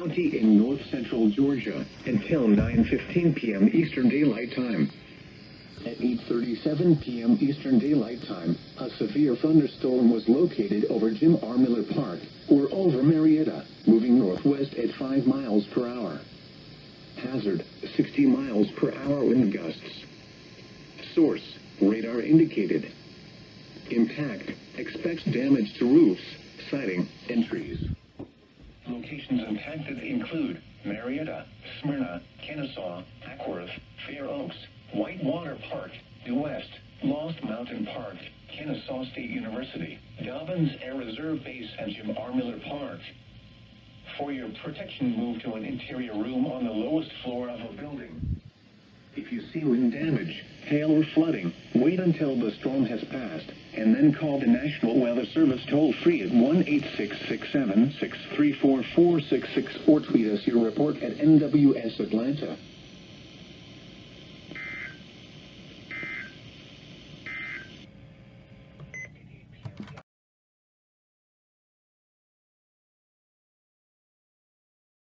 County in north-central Georgia until 9:15 p.m. Eastern Daylight Time. At 8:37 p.m. Eastern Daylight Time, a severe thunderstorm was located over Jim R. Miller Park, or over Marietta, moving northwest at 5 miles per hour. Hazard, 60 miles per hour wind gusts. Source, radar indicated. Impact, expects damage to roofs, siding, and trees. Locations impacted include Marietta, Smyrna, Kennesaw, Ackworth, Fair Oaks, Whitewater Park, Due West, Lost Mountain Park, Kennesaw State University, Dobbins Air Reserve Base, and Jim R. Miller Park. For your protection, move to an interior room on the lowest floor of a building. If you see wind damage, hail, or flooding, wait until the storm has passed, and then call the National Weather Service toll-free at 1-866-7-634-466 or tweet us your report at NWS Atlanta.